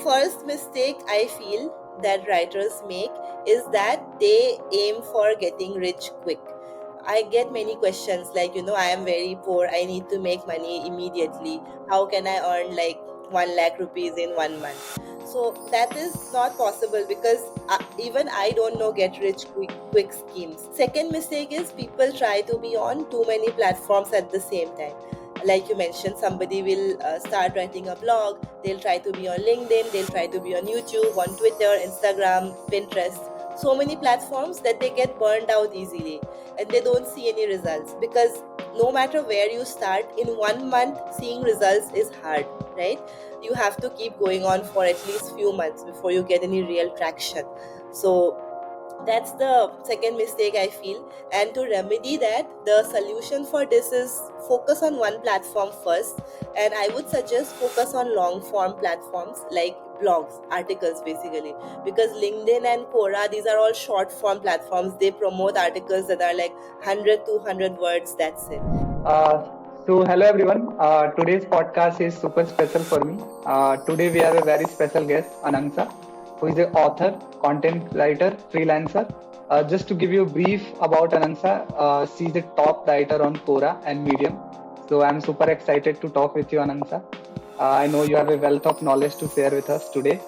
first mistake I feel that writers make is that they aim for getting rich quick. I get many questions like, I am very poor, I need to make money immediately. How can I earn like 1 lakh rupees in 1 month? So that is not possible because even I don't know get rich quick schemes. Second mistake is people try to be on too many platforms at the same time. Like you mentioned, somebody will start writing a blog, they'll try to be on LinkedIn, they'll try to be on YouTube, on Twitter, Instagram, Pinterest, so many platforms that they get burned out easily and they don't see any results, because no matter where you start, in 1 month seeing results is hard, right? You have to keep going on for at least few months before you get any real traction. So that's the second mistake I feel. And to remedy that, the solution for this is focus on one platform first. And I would suggest focus on long form platforms like blogs, articles basically. Because LinkedIn and Quora, these are all short form platforms. They promote articles that are like 100, 200 words, that's it. Hello everyone. Today's podcast is super special for me. Today we have a very special guest, Anangsha, who is an author, content writer, freelancer. Just to give you a brief about Anangsha, she's a top writer on Quora and Medium. So I'm super excited to talk with you, Anangsha. I know you have a wealth of knowledge to share with us today.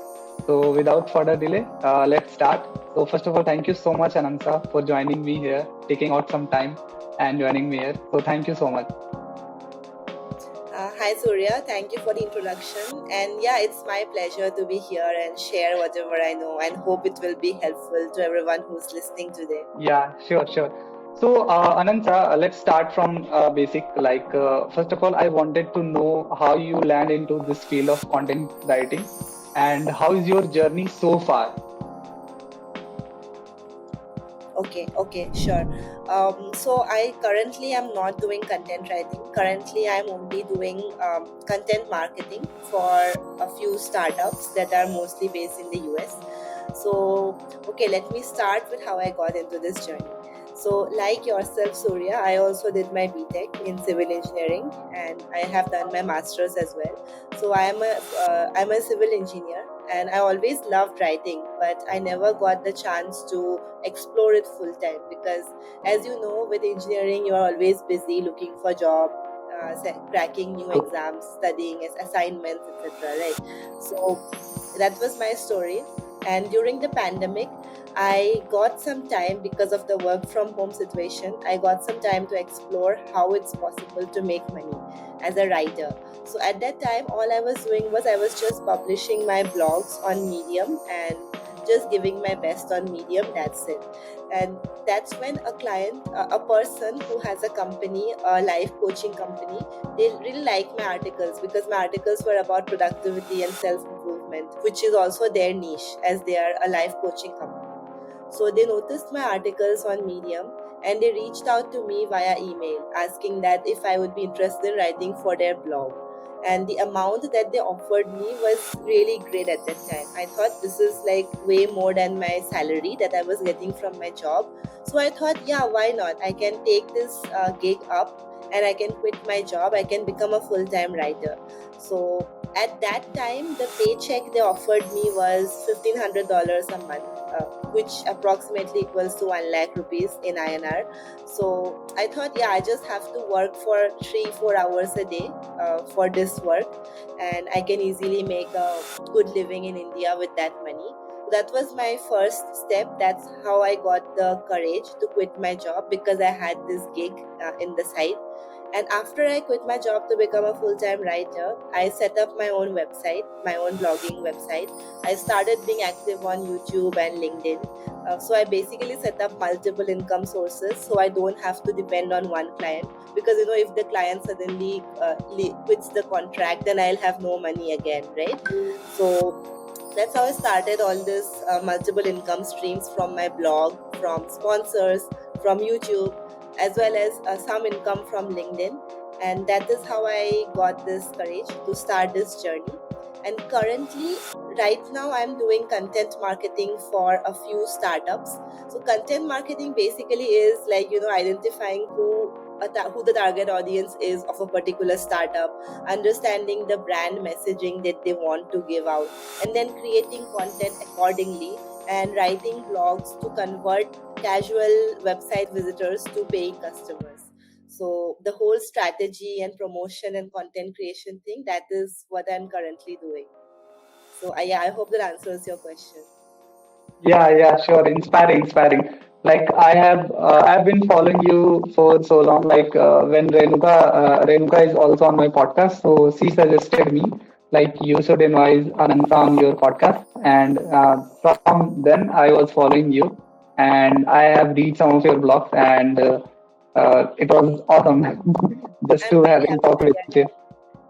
So without further delay, let's start. So first of all, thank you so much, Anangsha, for joining me here, taking out some time and joining me here. So thank you so much. Hi Surya, thank you for the introduction. And yeah, it's my pleasure to be here and share whatever I know, and hope it will be helpful to everyone who's listening today. Yeah, sure. So, Ananta, let's start from basic. First of all, I wanted to know how you land into this field of content writing and how is your journey so far? Okay, sure. So I currently am not doing content writing. Currently, I'm only doing content marketing for a few startups that are mostly based in the US. So, okay, let me start with how I got into this journey. So, like yourself, Surya, I also did my BTech in civil engineering, and I have done my master's as well. So, I'm a civil engineer, and I always loved writing, but I never got the chance to explore it full time because, as you know, with engineering, you are always busy looking for job, cracking new exams, studying assignments, etc. Right? So that was my story. And during the pandemic, I got some time because of the work from home situation. I got some time to explore how it's possible to make money as a writer. So at that time, all I was doing was I was just publishing my blogs on Medium and just giving my best on Medium. That's it. And that's when a client, a person who has a company, a life coaching company, they really like my articles because my articles were about productivity and self improvement, which is also their niche as they are a life coaching company. So they noticed my articles on Medium and they reached out to me via email asking that if I would be interested in writing for their blog. And the amount that they offered me was really great at that time. I thought this is like way more than my salary that I was getting from my job. So I thought, yeah, why not? I can take this gig up and I can quit my job. I can become a full time writer. So at that time, the paycheck they offered me was $1,500 a month, which approximately equals to 1 lakh rupees in INR. So I thought, yeah, I just have to work for 3-4 hours a day for this work, and I can easily make a good living in India with that money. That was my first step. That's how I got the courage to quit my job because I had this gig in the side. And after I quit my job to become a full time writer, I set up my own website, my own blogging website. I started being active on YouTube and LinkedIn. So I basically set up multiple income sources so I don't have to depend on one client, because if the client suddenly quits the contract, then I'll have no money again, right? So that's how I started all this multiple income streams from my blog, from sponsors, from YouTube, as well as some income from LinkedIn. And that is how I got this courage to start this journey. And currently, right now, I'm doing content marketing for a few startups. So, content marketing basically is like, identifying who who the target audience is of a particular startup, understanding the brand messaging that they want to give out, and then creating content accordingly, and writing blogs to convert casual website visitors to paying customers. So the whole strategy and promotion and content creation thing, that is what I'm currently doing. So yeah, I hope that answers your question. Yeah, yeah, sure. Inspiring. Like I've been following you for so long. Like when Renuka is also on my podcast, so she suggested me like you should invite Anangsha on your podcast, and from then I was following you, and I have read some of your blogs, and it was awesome just I'm to very having happy talked to with hear you. that.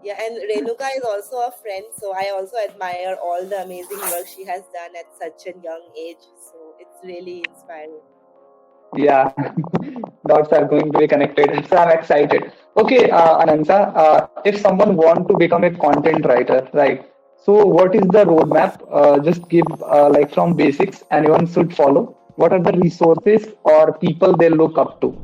Yeah, and Renuka is also a friend, so I also admire all the amazing work she has done at such a young age. So it's really inspiring. Yeah, dots are going to be connected. So I'm excited. Okay, Ananta, if someone want to become a content writer, right? So what is the roadmap? Just give like from basics anyone should follow. What are the resources or people they look up to?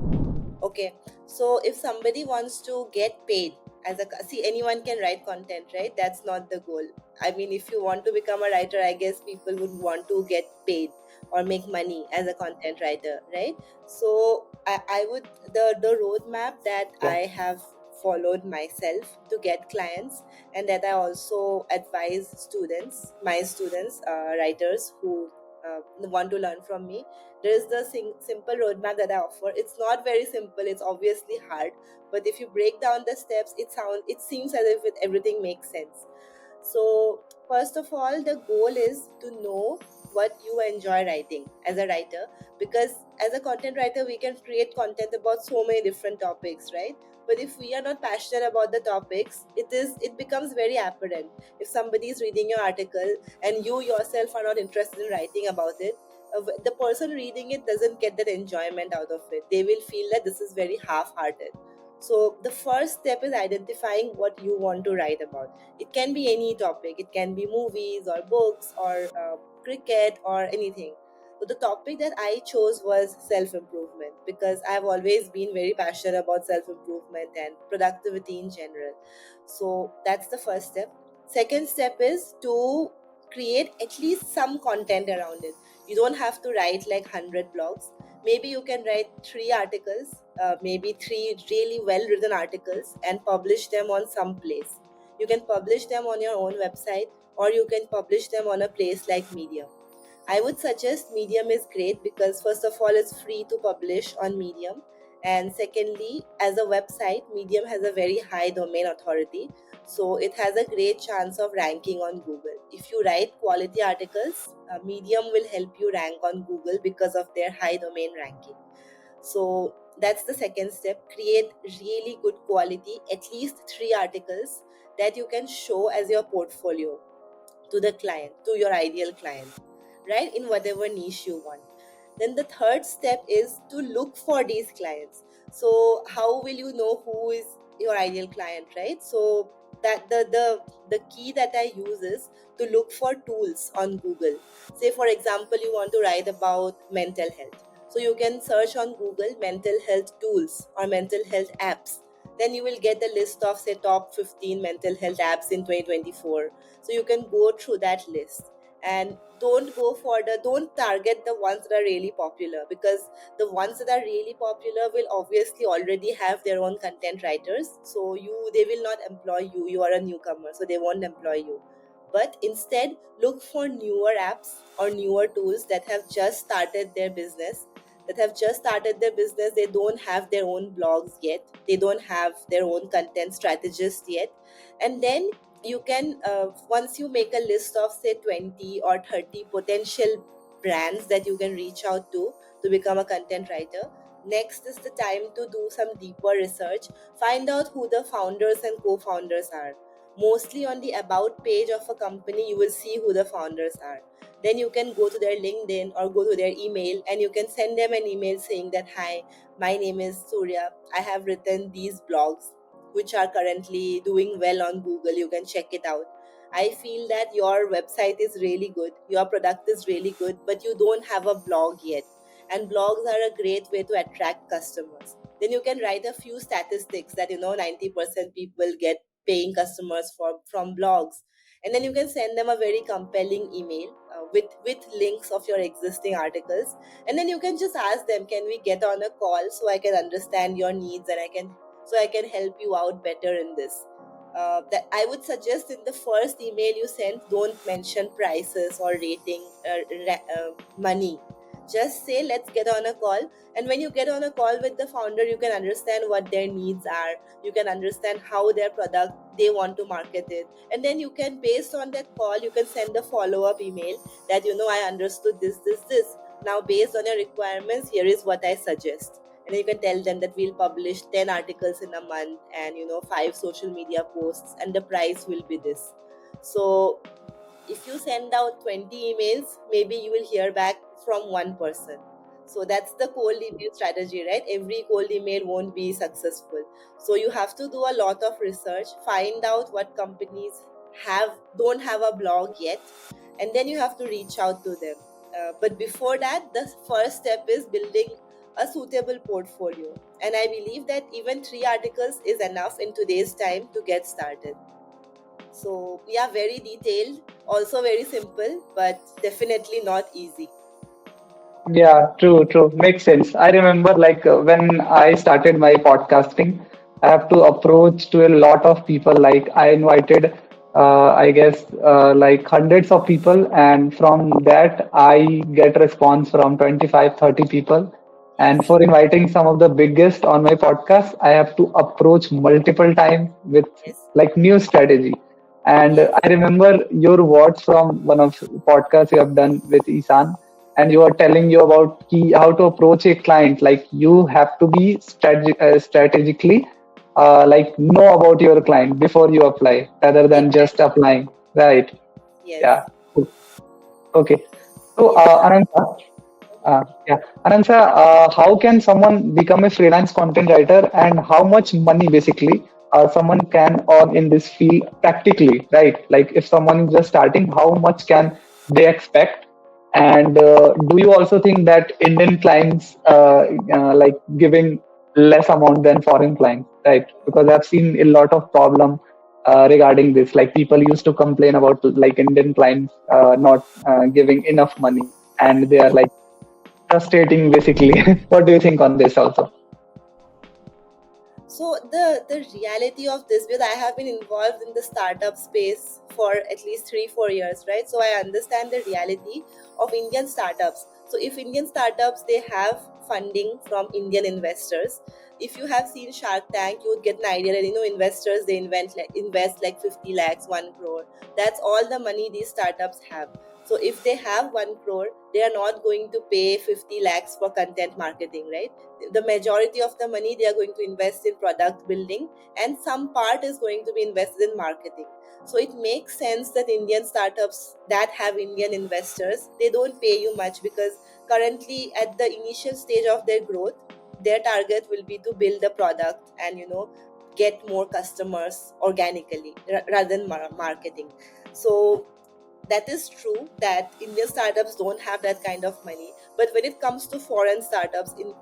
Okay, so if somebody wants to get paid as a see, anyone can write content, right? That's not the goal. I mean, if you want to become a writer, I guess people would want to get paid or make money as a content writer, right? So I would, the roadmap that Yeah, I have followed myself to get clients, and that I also advise students, my students, writers who want to learn from me. There is the simple roadmap that I offer. It's not very simple, it's obviously hard, but if you break down the steps, it seems as if everything makes sense. So first of all, the goal is to know what you enjoy writing as a writer, because as a content writer we can create content about so many different topics, right? But if we are not passionate about the topics, it becomes very apparent. If somebody is reading your article and you yourself are not interested in writing about it, the person reading it doesn't get that enjoyment out of it. They will feel that this is very half hearted. So the first step is identifying what you want to write about. It can be any topic, it can be movies or books or cricket or anything. So the topic that I chose was self improvement, because I've always been very passionate about self improvement and productivity in general. So that's the first step. Second step is to create at least some content around it. You don't have to write like 100 blogs. Maybe you can write 3 articles, maybe 3 really well written articles, and publish them on some place. You can publish them on your own website, or you can publish them on a place like Medium. I would suggest Medium is great because, first of all, it's free to publish on Medium. And secondly, as a website, Medium has a very high domain authority. So it has a great chance of ranking on Google. If you write quality articles, Medium will help you rank on Google because of their high domain ranking. So that's the second step. Create really good quality, at least 3 articles that you can show as your portfolio to the client, to your ideal client, right? In whatever niche you want. Then the third step is to look for these clients. So how will you know who is your ideal client, right? So that the key that I use is to look for tools on Google. Say for example, you want to write about mental health. So you can search on Google mental health tools or mental health apps. Then you will get a list of say top 15 mental health apps in 2024. So you can go through that list, and don't target the ones that are really popular, because the ones that are really popular will obviously already have their own content writers. So they will not employ you. You are a newcomer, so they won't employ you. But instead, look for newer apps or newer tools that have just started their business. They don't have their own blogs yet. They don't have their own content strategist yet. And then you can, once you make a list of say 20 or 30 potential brands that you can reach out to become a content writer, next is the time to do some deeper research. Find out who the founders and co-founders are. Mostly on the about page of a company you will see who the founders are. Then you can go to their LinkedIn or go to their email, and you can send them an email saying that, hi, my name is Surya, I have written these blogs which are currently doing well on Google. You can check it out. I feel that your website is really good, your product is really good, but you don't have a blog yet. And blogs are a great way to attract customers. then you can write a few statistics that 90% people get paying customers from blogs, and then you can send them a very compelling email with links of your existing articles, and then you can just ask them, can we get on a call so I can understand your needs, and I can help you out better in this. That I would suggest, in the first email you send, don't mention prices or rating, money. Just say, let's get on a call. And when you get on a call with the founder, you can understand what their needs are. You can understand how their product they want to market it, and then you can, based on that call, you can send a follow-up email that, I understood this. Now, based on your requirements, here is what I suggest. And you can tell them that we'll publish 10 articles in a month, and 5 social media posts, and the price will be this. So if you send out 20 emails, maybe you will hear back from one person. So that's the cold email strategy, right? Every cold email won't be successful. So you have to do a lot of research, find out what companies don't have a blog yet, and then you have to reach out to them. But before that, the first step is building a suitable portfolio. And I believe that even 3 articles is enough in today's time to get started. So, yeah, very detailed, also very simple, but definitely not easy. Yeah, true, true. Makes sense. I remember like when I started my podcasting, I have to approach to a lot of people. Like I invited, I guess, like hundreds of people, and from that I get response from 25, 30 people. And Yes, for inviting some of the biggest on my podcast, I have to approach multiple times with yes, like new strategy. And yes, I remember your words from one of podcasts you have done with Isan, and you are telling you about how to approach a client. Like you have to be strategically like know about your client before you apply rather than just exactly. applying, right? Yeah. Yes, Okay. So yes. yeah, Anangsha, how can someone become a freelance content writer, and how much money basically someone can earn in this field practically, right? Like if someone is just starting, how much can they expect? And do you also think that Indian clients like giving less amount than foreign clients, right? Because I've seen a lot of problem regarding this. Like people used to complain about like Indian clients not giving enough money, and they are like frustrating basically. What do you think on this also? So the reality of this, because I have been involved in the startup space for at least 3-4 years, right? So I understand the reality of Indian startups. So if Indian startups, they have funding from Indian investors. If you have seen Shark Tank, you would get an idea that investors, they invest like 50 lakhs, 1 crore. That's all the money these startups have. So if they have 1 crore, they are not going to pay 50 lakhs for content marketing, right? The majority of the money they are going to invest in product building, and some part is going to be invested in marketing. So it makes sense that Indian startups that have Indian investors, they don't pay you much, because currently at the initial stage of their growth, their target will be to build a product and get more customers organically rather than marketing. So that is true that Indian startups don't have that kind of money. But when it comes to foreign startups, in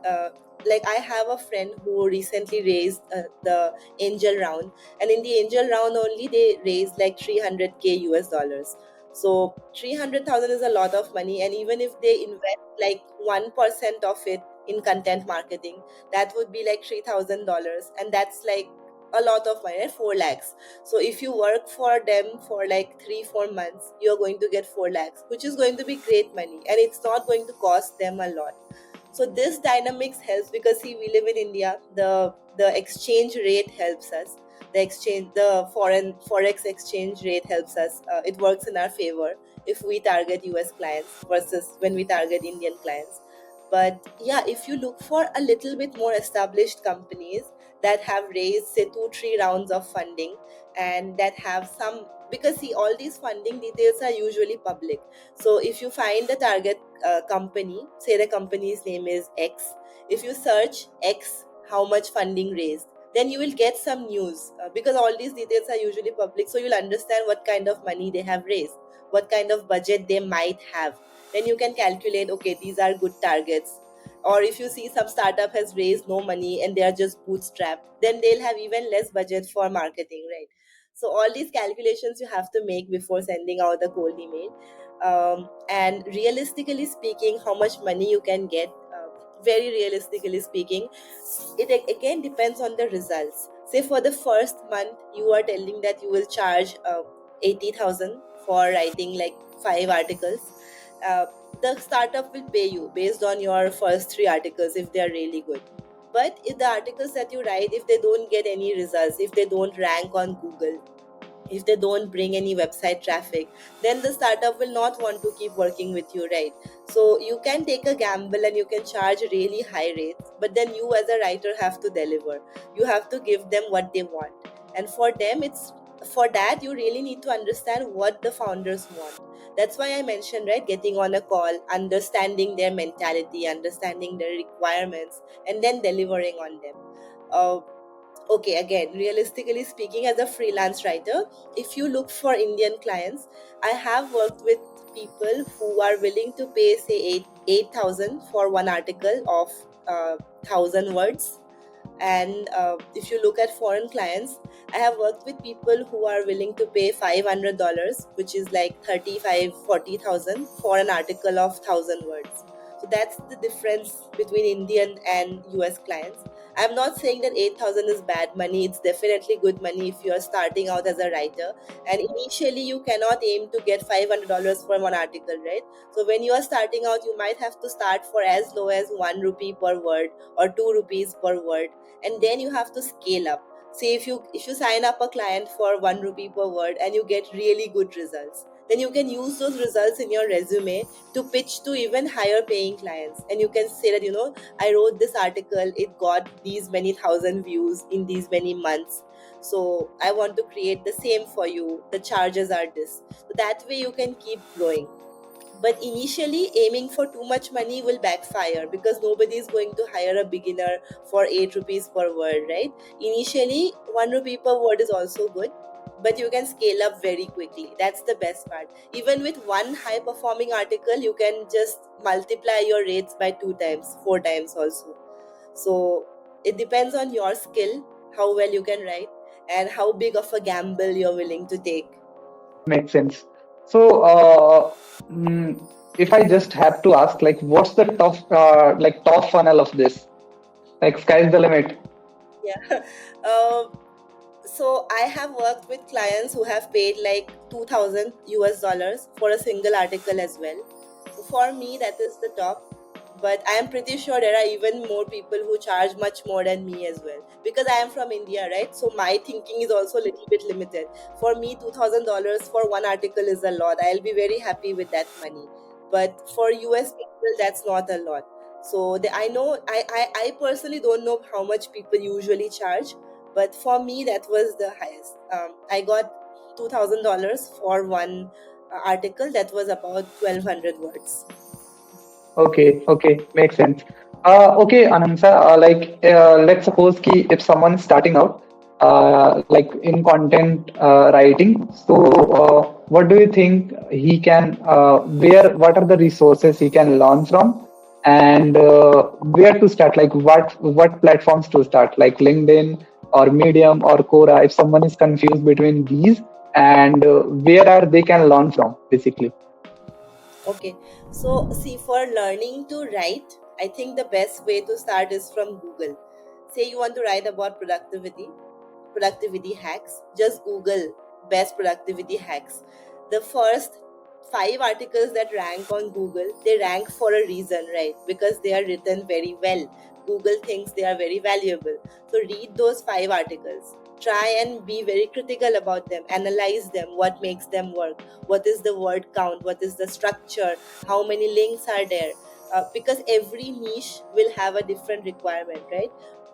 like I have a friend who recently raised the angel round, and in the angel round only they raised like 300K US dollars. So 300,000 is a lot of money, and even if they invest like 1% of it in content marketing, that would be like $3,000, and that's like a lot of money, right? 4 lakhs. So if you work for them for like 3-4 months, you're going to get 4 lakhs, which is going to be great money, and it's not going to cost them a lot. So this dynamics helps, because see, we live in India. The exchange rate helps us. The foreign forex exchange rate helps us. It works in our favor if we target US clients versus when we target Indian clients. But yeah, if you look for a little bit more established companies that have raised say 2-3 rounds of funding, and that have some, because see, all these funding details are usually public. So if you find the target company, say the company's name is X, if you search X, how much funding raised, then you will get some news, because all these details are usually public, so you'll understand what kind of money they have raised, what kind of budget they might have. Then you can calculate, okay, these are good targets. Or if you see some startup has raised no money and they are just bootstrapped, then they'll have even less budget for marketing, right? So all these calculations you have to make before sending out the cold email. And realistically speaking, how much money you can get, very realistically speaking, it again depends on the results. Say for the first month you are telling that you will charge 80,000 for writing like 5 articles. uh, the startup will pay you based on your first 3 articles if they are really good. But if the articles that you write, if they don't get any results, if they don't rank on Google, if they don't bring any website traffic, then the startup will not want to keep working with you, right? So you can take a gamble and you can charge really high rates, but then you as a writer have to deliver. You have to give them what they want. And for them, it's for that you really need to understand what the founders want. That's why I mentioned, right, getting on a call, understanding their mentality, understanding their requirements, and then delivering on them. uh, okay, again, realistically speaking, as a freelance writer, if you look for Indian clients, I have worked with people who are willing to pay say 8,000 for one article of 1,000 words. And if you look at foreign clients, I have worked with people who are willing to pay $500, which is like 35, 40,000 for an article of 1,000 words. So that's the difference between Indian and US clients. I'm not saying that 8,000 is bad money. It's definitely good money if you are starting out as a writer. And initially, you cannot aim to get $500 for one article, right? So when you are starting out, you might have to start for as low as 1 rupee per word or 2 rupees per word, and then you have to scale up. Say if you sign up a client for 1 rupee per word and you get really good results, then you can use those results in your resume to pitch to even higher paying clients. And you can say that, I wrote this article, it got these many thousand views in these many months, so I want to create the same for you, the charges are this. So that way you can keep growing. But initially, aiming for too much money will backfire because nobody is going to hire a beginner for 8 rupees per word, right? Initially, 1 rupee per word is also good, but you can scale up very quickly. That's the best part. Even with one high performing article, you can just multiply your rates by 2 times, 4 times also. So it depends on your skill, how well you can write, and how big of a gamble you're willing to take. Makes sense. So, if I just have to ask, like, what's the top funnel of this? Like, sky's the limit. Yeah. um, so I have worked with clients who have paid like 2,000 US dollars for a single article as well. So for me, that is the top. But I am pretty sure there are even more people who charge much more than me as well. Because I am from India, right? So my thinking is also a little bit limited. For me, $2,000 for one article is a lot. I'll be very happy with that money. But for US people, that's not a lot. So I know, I personally don't know how much people usually charge, but for me that was the highest. I got $2,000 for one article that was about 1,200 words. Okay, okay, makes sense. Okay, Anangsha, let's suppose ki if someone is starting out, like in content writing, so what do you think he can, what are the resources he can learn from, and where to start? Like what platforms to start? Like LinkedIn or Medium or Quora? If someone is confused between these, and where are they can learn from, basically. Okay, so see, for learning to write, I think the best way to start is from Google. Say you want to write about productivity hacks, just Google best productivity hacks. The first 5 articles that rank on Google, they rank for a reason, right? Because they are written very well. Google thinks they are very valuable. So read those 5 articles. Try and be very critical about them. Analyze them. What makes them work? What is the word count? What is the structure? How many links are there? Because every niche will have a different requirement, right?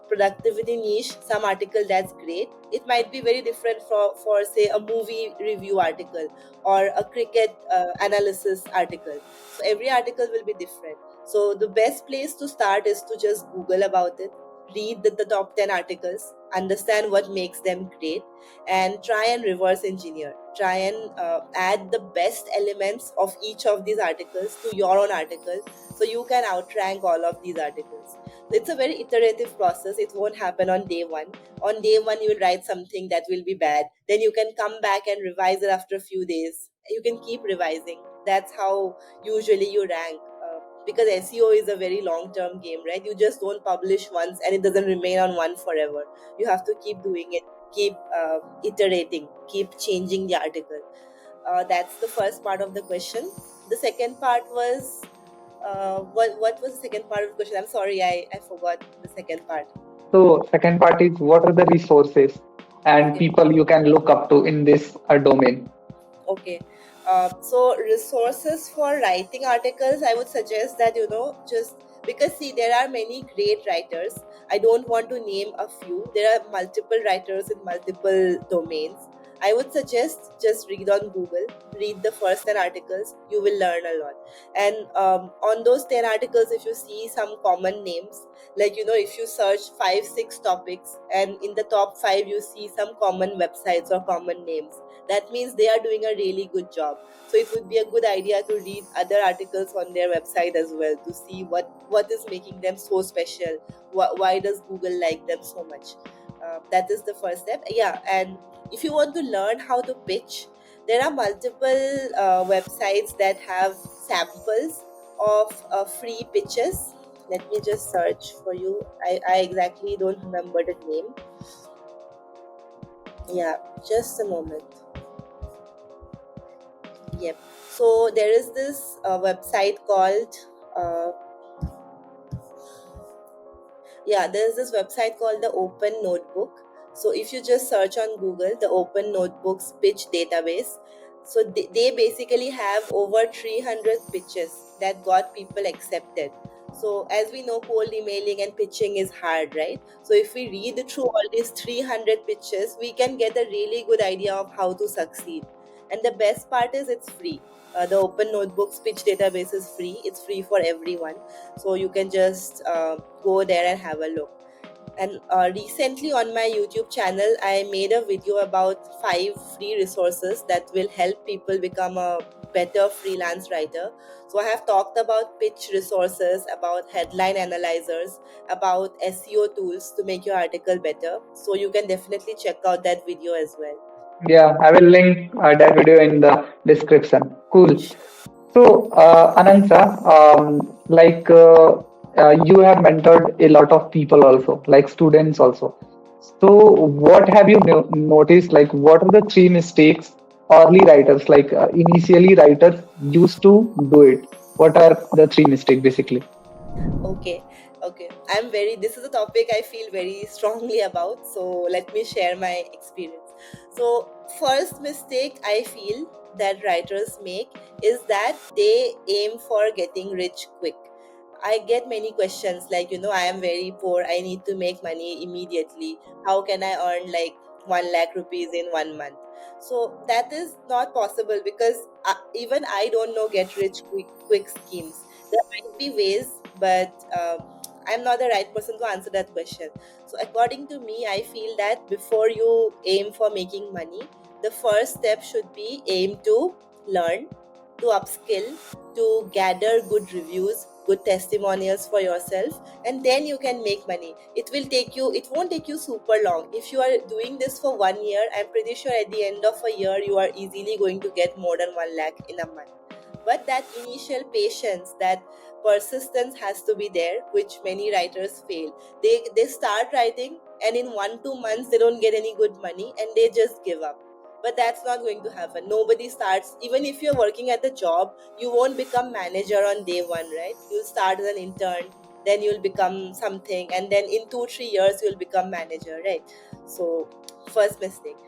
Productivity niche, some article that's great, it might be very different for say a movie review article or a cricket analysis article. So every article will be different. So the best place to start is to just Google about it, read the top 10 articles, understand what makes them great, and try and reverse engineer, try and add the best elements of each of these articles to your own article, so you can outrank all of these articles. It's a very iterative process. It won't happen on day one. On day one you will write something that will be bad, then you can come back and revise it after a few days. You can keep revising. That's how usually you rank. Because SEO is a very long term game, right? You just don't publish once and it doesn't remain on one forever. You have to keep doing it, keep iterating, keep changing the article. That's the first part of the question. The second part was what was the second part of the question? I'm sorry, I forgot the second part. So second part is what are the resources and Okay. people you can look up to in this domain? Okay. So resources for writing articles, I would suggest that just because see there are many great writers. I don't want to name a few. There are multiple writers in multiple domains. I would suggest just read on Google, read the first 10 articles. You will learn a lot. And on those 10 articles, if you see some common names, like if you search 5 6 topics and in the top 5 you see some common websites or common names, that means they are doing a really good job. So it would be a good idea to read other articles on their website as well, to see what is making them so special. Why does Google like them so much? That is the first step. Yeah. And if you want to learn how to pitch, there are multiple websites that have samples of free pitches. Let me just search for you. I exactly don't remember the name. Yeah, just a moment. Yep. So there is this website called uh, there's this website called the Open Notebook. So if you just search on Google the Open Notebooks pitch database, so they basically have over 300 pitches that got people accepted. So as we know, cold emailing and pitching is hard, right? So if we read through all these 300 pitches, we can get a really good idea of how to succeed. And the best part is it's free. The Open Notebooks pitch database is free. It's free for everyone, so you can just go there and have a look. And recently on my YouTube channel, I made a video about 5 free resources that will help people become a better freelance writer. So I have talked about pitch resources, about headline analyzers, about SEO tools to make your article better. So you can definitely check out that video as well. Yeah, I will link that video in the description. Cool. So, Anangsha, you have mentored a lot of people also, like students also. So, what have you noticed? Like, what are the three mistakes early writers, initially writers used to do it? What are the three mistakes basically? Okay, okay. This is a topic I feel very strongly about. So let me share my experience. So, first mistake I feel that writers make is that they aim for getting rich quick. I get many questions like, I am very poor. I need to make money immediately. How can I earn like 1 lakh rupees in 1 month? So that is not possible because even I don't know get rich quick schemes. There might be ways, but I'm not the right person to answer that question. So according to me, I feel that before you aim for making money, the first step should be aim to learn, to upskill, to gather good reviews, good testimonials for yourself, and then you can make money. It won't take you super long. If you are doing this for 1 year, I'm pretty sure at the end of a year you are easily going to get more than 1 lakh in a month. But that initial patience, that persistence has to be there, which many writers fail. They start writing and in 1 2 months they don't get any good money and they just give up. But that's not going to happen. Nobody starts, even if you're working at the job, you won't become manager on day one, right? You'll start as an intern, then you'll become something, and then in 2 3 years you'll become manager, right? So first mistake.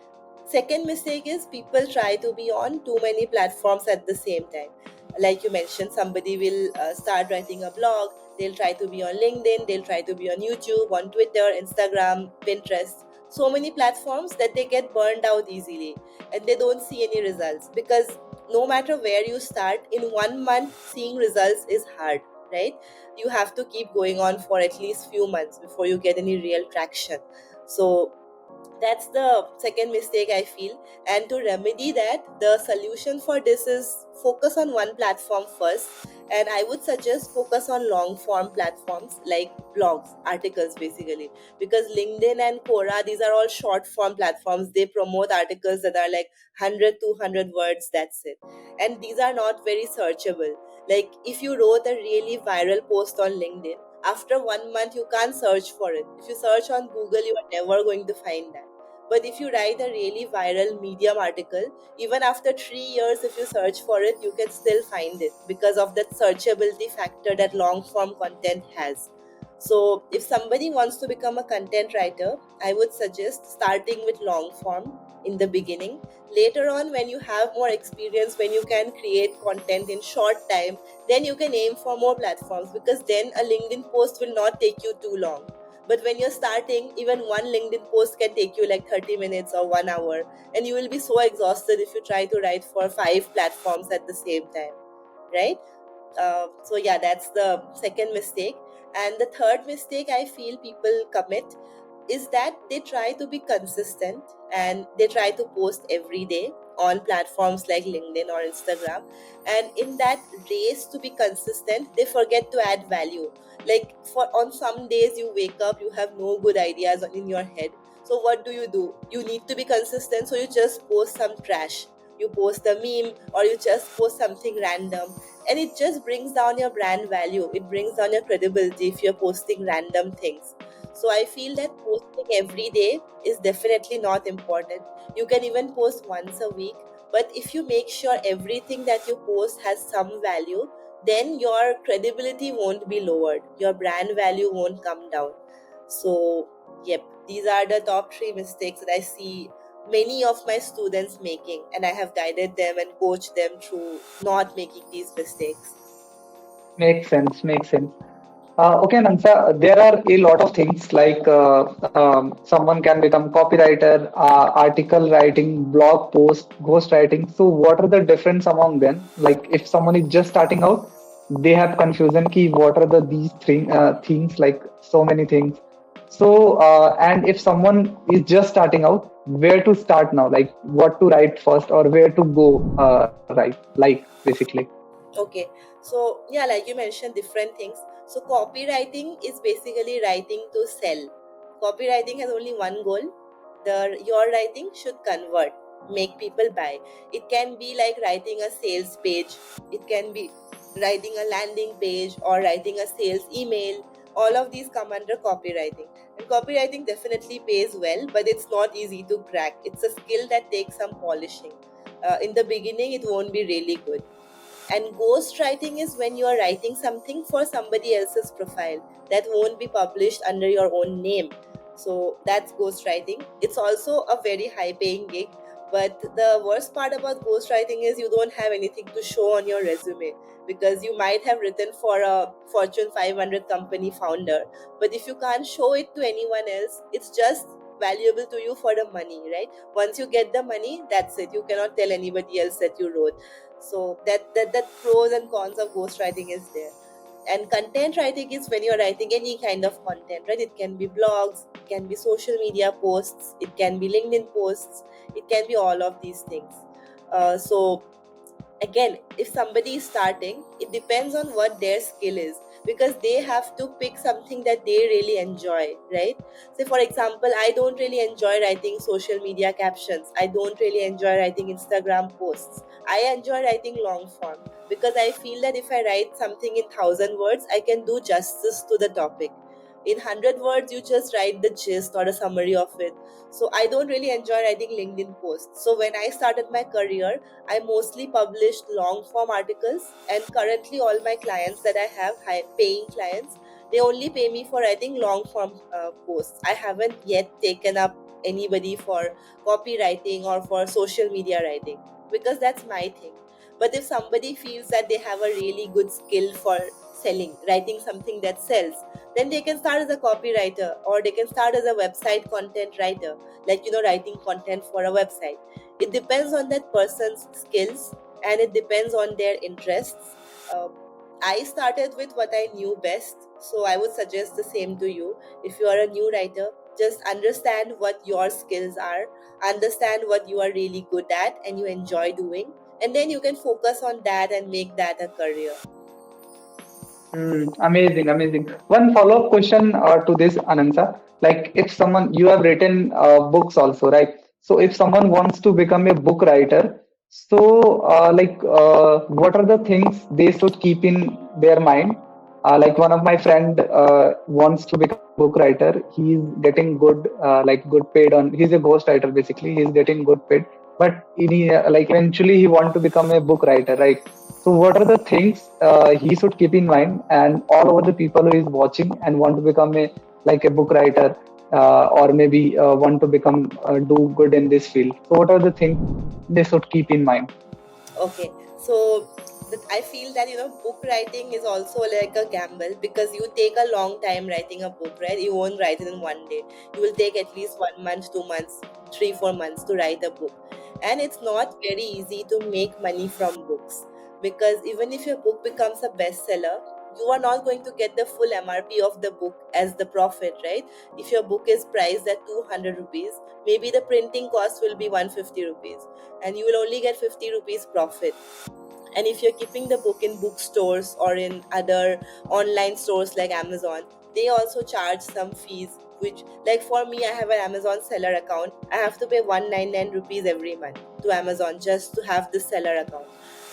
Second mistake is people try to be on too many platforms at the same time. Like you mentioned, somebody will start writing a blog, they'll try to be on LinkedIn, they'll try to be on YouTube, on Twitter, Instagram, Pinterest, so many platforms that they get burned out easily and they don't see any results, because no matter where you start, in 1 month seeing results is hard, right? You have to keep going on for at least few months before you get any real traction. So That's the second mistake I feel. And to remedy that, the solution for this is focus on one platform first. And I would suggest focus on long form platforms like blogs, articles basically. Because LinkedIn and Quora, these are all short form platforms. They promote articles that are like 100, 200 words, that's it. And these are not very searchable. Like if you wrote a really viral post on LinkedIn, after 1 month you can't search for it. If you search on Google, you are never going to find that. But if you write a really viral Medium article, even after 3 years, if you search for it, you can still find it because of that searchability factor that long form content has. So, if somebody wants to become a content writer, I would suggest starting with long form in the beginning. Later on, when you have more experience, when you can create content in short time, then you can aim for more platforms, because then a LinkedIn post will not take you too long. But when you're starting, even one LinkedIn post can take you like 30 minutes or 1 hour, and you will be so exhausted if you try to write for 5 platforms at the same time, right? So yeah, that's the second mistake. And the third mistake I feel people commit is that they try to be consistent and they try to post every day on platforms like LinkedIn or Instagram. And in that race to be consistent, they forget to add value. Like for on some days you wake up, you have no good ideas in your head. So what do? You need to be consistent, so you just post some trash. You post a meme or you just post something random, and it just brings down your brand value. It brings down your credibility if you're posting random things. So I feel that posting every day is definitely not important. You can even post once a week, but if you make sure everything that you post has some value, then your credibility won't be lowered, your brand value won't come down. So yep, these are the top 3 mistakes that I see many of my students making, and I have guided them and coached them through not making these mistakes. Makes sense. Makes sense. Okay, Nansa, there are a lot of things like someone can become copywriter, article writing, blog post, ghost writing. So, what are the difference among them? Like, if someone is just starting out, they have confusion. Key, what are the these things? Like so many things. So, and if someone is just starting out, where to start now? Like, what to write first, or where to go write? Like, basically. Okay, so yeah, like you mentioned, different things. So copywriting is basically writing to sell. Copywriting has only one goal: your writing should convert, make people buy. It can be like writing a sales page. It can be writing a landing page or writing a sales email. All of these come under copywriting. And copywriting definitely pays well, but it's not easy to crack. It's a skill that takes some polishing. In the beginning, it won't be really good. And ghostwriting is when you are writing something for somebody else's profile that won't be published under your own name. So that's ghostwriting. It's also a very high paying gig. But the worst part about ghostwriting is you don't have anything to show on your resume, because you might have written for a Fortune 500 company founder. But if you can't show it to anyone else, it's just valuable to you for the money, right? Once you get the money, that's it. You cannot tell anybody else that you wrote. So that pros and cons of ghostwriting is there. And content writing is when you're writing any kind of content, right? It can be blogs, it can be social media posts, it can be LinkedIn posts, it can be all of these things. So again, if somebody is starting, it depends on what their skill is, because they have to pick something that they really enjoy, right? Say for example, I don't really enjoy writing social media captions, I don't really enjoy writing Instagram posts. I enjoy writing long form, because I feel that if I write something in 1,000 words, I can do justice to the topic. In 100 words, you just write the gist or a summary of it. So I don't really enjoy writing LinkedIn posts. So when I started my career, I mostly published long form articles, and currently all my clients that I have, high paying clients, they only pay me for writing long form posts. I haven't yet taken up anybody for copywriting or for social media writing, because that's my thing. But if somebody feels that they have a really good skill for selling, writing something that sells, then they can start as a copywriter, or they can start as a website content writer, like writing content for a website. It depends on that person's skills, and it depends on their interests. uh, I started with what I knew best, so I would suggest the same to you. If you are a new writer, Just understand what your skills are, understand what you are really good at and you enjoy doing, and then you can focus on that and make that a career. Amazing, amazing. One follow-up question to this, Anansa. Like, if someone, you have written books also, right? So, if someone wants to become a book writer, so what are the things they should keep in their mind? Like one of my friend wants to become a book writer. He's getting good, good paid on. He's a ghost writer basically. He's getting good paid, but like eventually he want to become a book writer, right? So, what are the things he should keep in mind, and all over the people who is watching and want to become a book writer, or maybe want to become do good in this field? So, what are the things they should keep in mind? Okay, so I feel that book writing is also like a gamble, because you take a long time writing a book, right? You won't write it in one day. You will take at least 1 month, 2 months, 3, 4 months to write a book, and it's not very easy to make money from books, because even if your book becomes a bestseller, you are not going to get the full MRP of the book as the profit, right? If your book is priced at 200 rupees, maybe the printing cost will be 150 rupees, and you will only get 50 rupees profit. And if you're keeping the book in bookstores or in other online stores like Amazon, they also charge some fees, which, like for me, I have an Amazon seller account. I have to pay 199 rupees every month to Amazon just to have this seller account.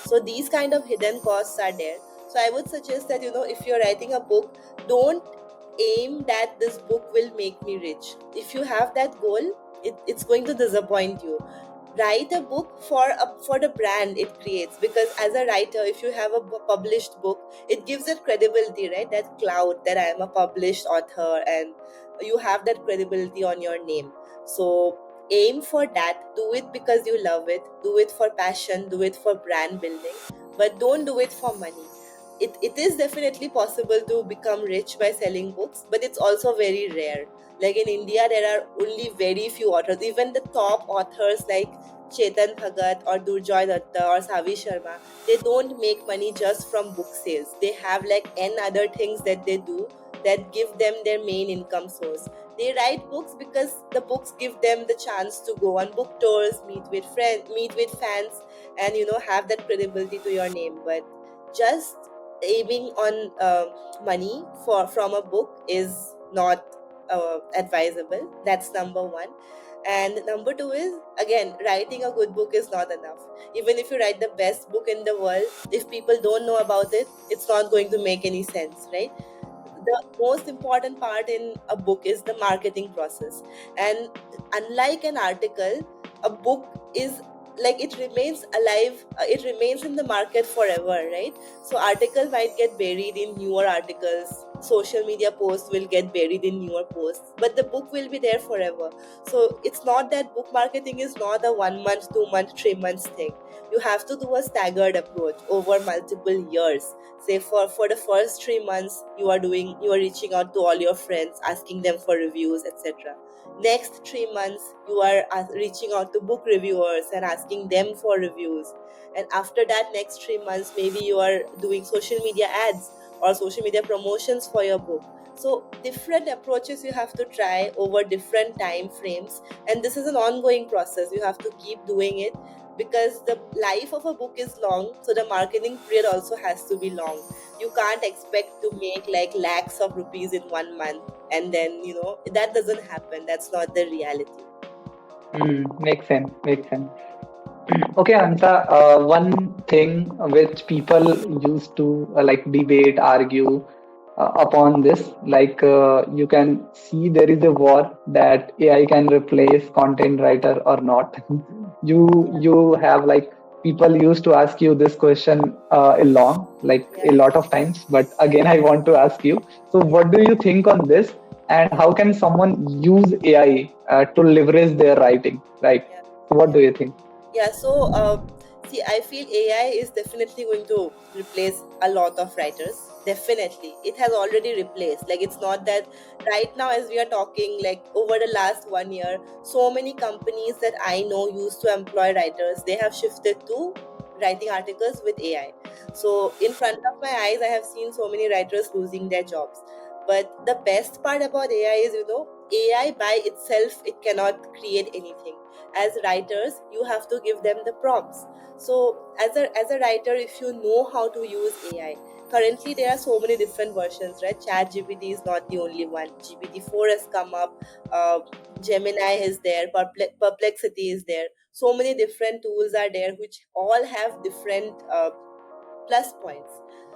So these kind of hidden costs are there. So I would suggest that if you're writing a book, don't aim that this book will make me rich. If you have that goal, it's going to disappoint you. Write a book for the brand it creates, because as a writer, if you have a published book, it gives it credibility, right? That clout that I am a published author, and you have that credibility on your name. So aim for that, do it because you love it, do it for passion, do it for brand building, but don't do it for money. It is definitely possible to become rich by selling books, but it's also very rare. Like in India, there are only very few authors. Even the top authors like Chetan Bhagat or Durjoy Datta or Savi Sharma, they don't make money just from book sales. They have like n other things that they do that give them their main income source. They write books because the books give them the chance to go on book tours, meet with friends, meet with fans, and have that credibility to your name. But just aiming on money for from a book is not advisable. That's number one. And number two is, again, writing a good book is not enough. Even if you write the best book in the world, if people don't know about it, it's not going to make any sense, right? The most important part in a book is the marketing process. And unlike an article, a book is like, it remains alive, it remains in the market forever, right? So article might get buried in newer articles, social media posts will get buried in newer posts, but the book will be there forever. So it's not that book marketing is not a 1 month, 2 month, 3 months thing. You have to do a staggered approach over multiple years. Say for the first 3 months, you are reaching out to all your friends, asking them for reviews, etc. Next 3 months, you are reaching out to book reviewers and asking them for reviews. And after that, next 3 months, maybe you are doing social media ads or social media promotions for your book. So different approaches you have to try over different time frames, and this is an ongoing process. You have to keep doing it, because the life of a book is long, so the marketing period also has to be long. You can't expect to make like lakhs of rupees in 1 month, and then that doesn't happen. That's not the reality. Makes sense. Makes sense. Okay, Ansa, one thing which people used to debate, argue upon this, you can see there is a war that AI can replace content writer or not. You have people used to ask you this question a Yeah, lot of times, but again I want to ask you. So, what do you think on this, and how can someone use AI to leverage their writing? Right. yeah, So, what yeah. do you think? Yeah, so see, I feel AI is definitely going to replace a lot of writers. Definitely, it has already replaced. Like, it's not that right now, as we are talking, like over the last 1 year, so many companies that I know used to employ writers, they have shifted to writing articles with AI. So, in front of my eyes, I have seen so many writers losing their jobs. But the best part about AI is, AI by itself, it cannot create anything. As writers, you have to give them the prompts. So as a writer, if you know how to use AI, currently there are so many different versions, right? Chat GPT is not the only one. GPT-4 has come up. uh, Gemini is there. Perplexity is there. So many different tools are there which all have different plus points.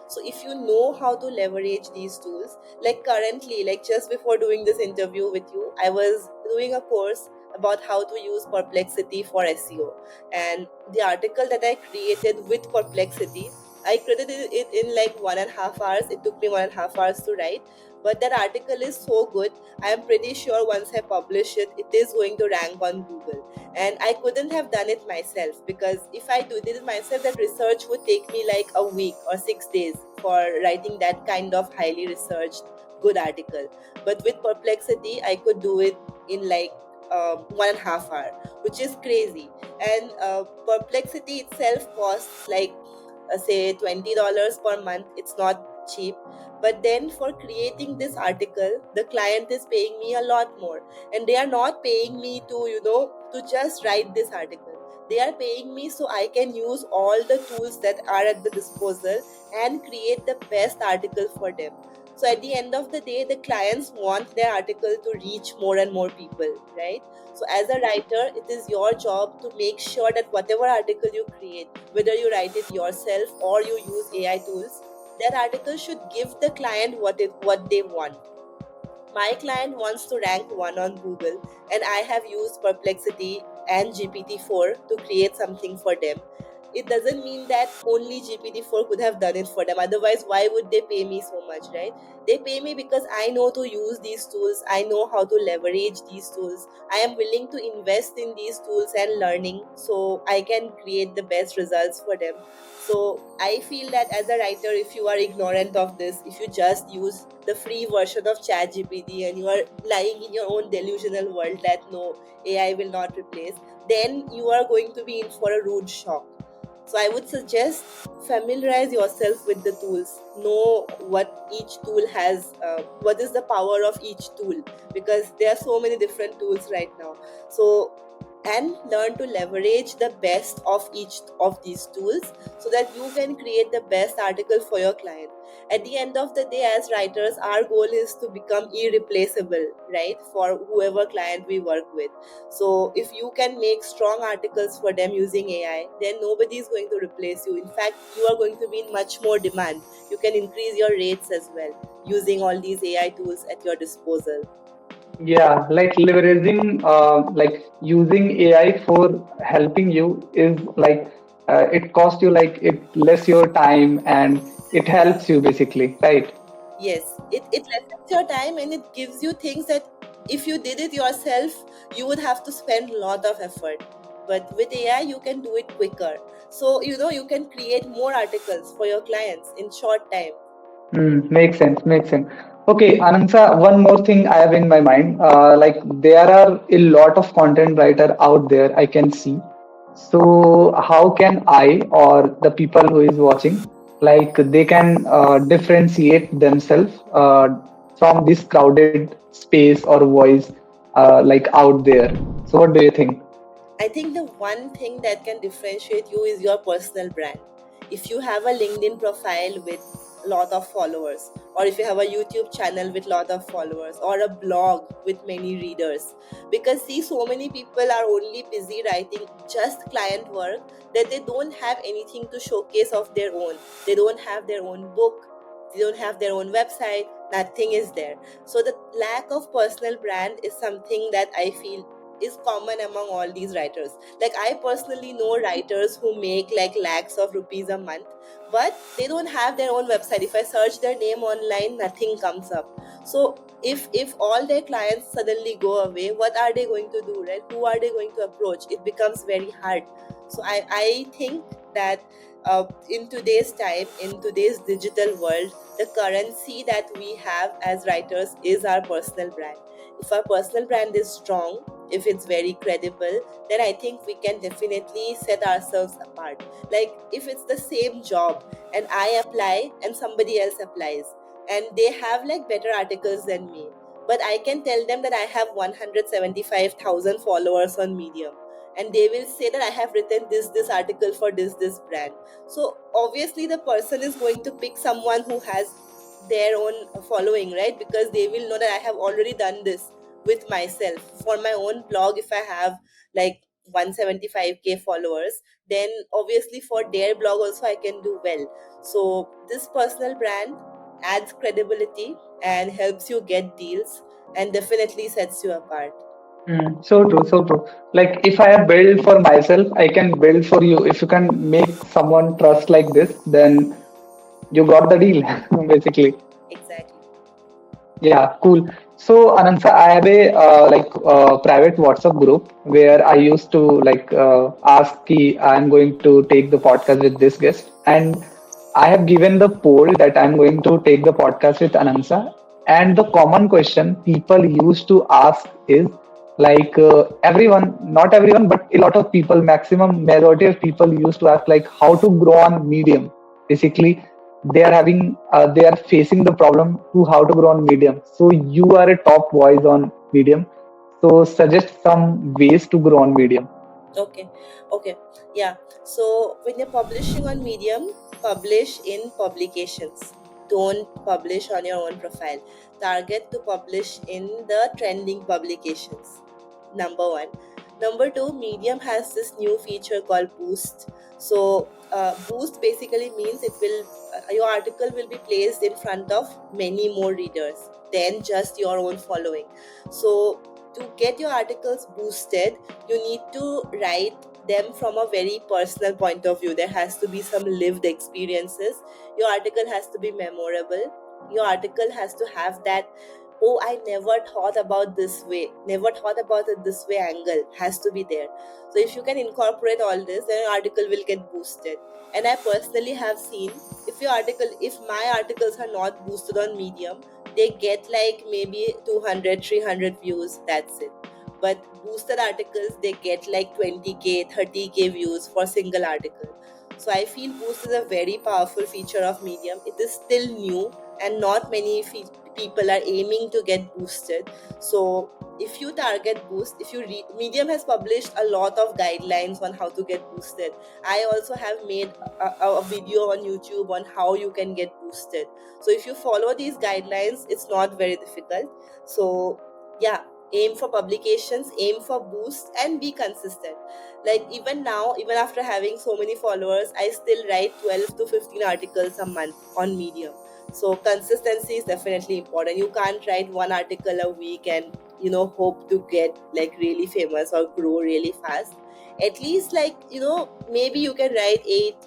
So if you know how to leverage these tools, like currently, like just before doing this interview with you, I was doing a course about how to use Perplexity for SEO. And the article that I created with Perplexity, I created it in like 1.5 hours. It took me 1.5 hours to write, but that article is so good. I am pretty sure once I publish it, it is going to rank on Google. And I couldn't have done it myself, because if I did it myself, that research would take me like a week or 6 days for writing that kind of highly researched good article. But with Perplexity, I could do it in like 1.5 hour, which is crazy. And Perplexity itself costs like say $20 per month. It's not cheap. But then for creating this article, the client is paying me a lot more. And they are not paying me to, to just write this article. They are paying me so I can use all the tools that are at the disposal and create the best article for them. So at the end of the day, the clients want their article to reach more and more people, right? So as a writer, it is your job to make sure that whatever article you create, whether you write it yourself or you use AI tools, that article should give the client what they want. My client wants to rank one on Google, and I have used Perplexity and GPT-4 to create something for them. It doesn't mean that only GPT-4 could have done it for them. Otherwise, why would they pay me so much, right? They pay me because I know to use these tools. I know how to leverage these tools. I am willing to invest in these tools and learning so I can create the best results for them. So I feel that as a writer, if you are ignorant of this, if you just use the free version of ChatGPT and you are lying in your own delusional world that no, AI will not replace, then you are going to be in for a rude shock. So I would suggest familiarize yourself with the tools. Know what each tool has, what is the power of each tool, because there are so many different tools right now. So and learn to leverage the best of each of these tools so that you can create the best article for your client. At the end of the day, as writers, our goal is to become irreplaceable, right, for whoever client we work with. So if you can make strong articles for them using AI, then nobody is going to replace you. In fact, you are going to be in much more demand. You can increase your rates as well using all these AI tools at your disposal. Yeah, like leveraging, like using AI for helping you is like it costs you like it less your time and it helps you basically, right? Yes, it lessens your time and it gives you things that if you did it yourself, you would have to spend a lot of effort. But with AI, you can do it quicker. So, you can create more articles for your clients in short time. Makes sense, makes sense. Okay, Anansa, one more thing I have in my mind. Like there are a lot of content writer out there I can see. So how can I or the people who is watching, like they can differentiate themselves from this crowded space or voice like out there? So what do you think? I think the one thing that can differentiate you is your personal brand. If you have a LinkedIn profile with a lot of followers, or if you have a YouTube channel with lot of followers, or a blog with many readers, because see, so many people are only busy writing just client work that they don't have anything to showcase of their own. They don't have their own book. They don't have their own website. Nothing is there. So the lack of personal brand is something that I feel is common among all these writers. Like I personally know writers who make like lakhs of rupees a month, but they don't have their own website. If I search their name online, nothing comes up. So if all their clients suddenly go away, what are they going to do, right? Who are they going to approach? It becomes very hard. So I think that in today's time, in today's digital world, the currency that we have as writers is our personal brand. If our personal brand is strong, if it's very credible, then I think we can definitely set ourselves apart. Like if it's the same job and I apply and somebody else applies and they have like better articles than me, but I can tell them that I have 175,000 followers on Medium, and they will say that I have written this article for this brand. So obviously the person is going to pick someone who has their own following, right? Because they will know that I have already done this with myself for my own blog. If I have like 175k followers, then obviously for their blog also I can do well. So this personal brand adds credibility and helps you get deals and definitely sets you apart. So true, so true. Like if I have built for myself, I can build for you. If you can make someone trust like this, then you got the deal, basically. Exactly. Yeah, cool. So, Anansa, I have a private WhatsApp group where I used to ask ki I'm going to take the podcast with this guest, and I have given the poll that I'm going to take the podcast with Anansa. And the common question people used to ask is everyone, not everyone, but a lot of people, maximum majority of people used to ask like how to grow on Medium. Basically, they are facing the problem to how to grow on Medium. So you are a top voice on Medium, so suggest some ways to grow on Medium. Okay. Okay. Yeah. So when you're publishing on Medium, publish in publications. Don't publish on your own profile. Target to publish in the trending publications. Number one. Number two, Medium has this new feature called Boost. So Boost basically means it will your article will be placed in front of many more readers than just your own following. So to get your articles boosted, you need to write them from a very personal point of view. There has to be some lived experiences. Your article has to be memorable. Your article has to have that, oh, I never thought about this way, never thought about it this way angle has to be there. So if you can incorporate all this, then your article will get boosted. And I personally have seen, if my articles are not boosted on Medium, they get like maybe 200 300 views, that's it. But boosted articles, they get like 20k 30k views for single article. So I feel boost is a very powerful feature of Medium. It is still new and not many people are aiming to get boosted. So if you target boost, if you read, Medium has published a lot of guidelines on how to get boosted. I also have made a video on YouTube on how you can get boosted. So if you follow these guidelines, it's not very difficult. So yeah, aim for publications, aim for boost, and be consistent. Like even now, even after having so many followers, I still write 12 to 15 articles a month on Medium. So consistency is definitely important. You can't write one article a week and hope to get like really famous or grow really fast. At least maybe you can write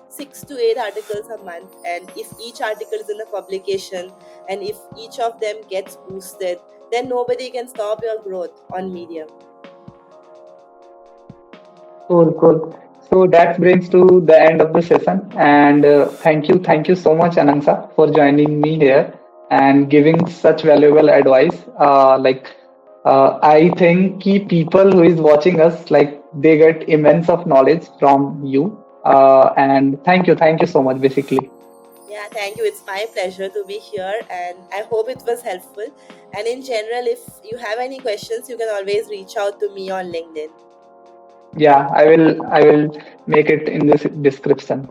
6 to 8 articles a month, and if each article is in a publication and if each of them gets boosted, then nobody can stop your growth on Medium. Cool, cool. So that brings to the end of the session. And thank you so much, Anansa, for joining me here and giving such valuable advice. I think key people who is watching us, like they get immense of knowledge from you. And thank you so much, basically. Yeah, thank you. It's my pleasure to be here, and I hope it was helpful. And in general, if you have any questions, you can always reach out to me on LinkedIn. Yeah, I will make it in this description.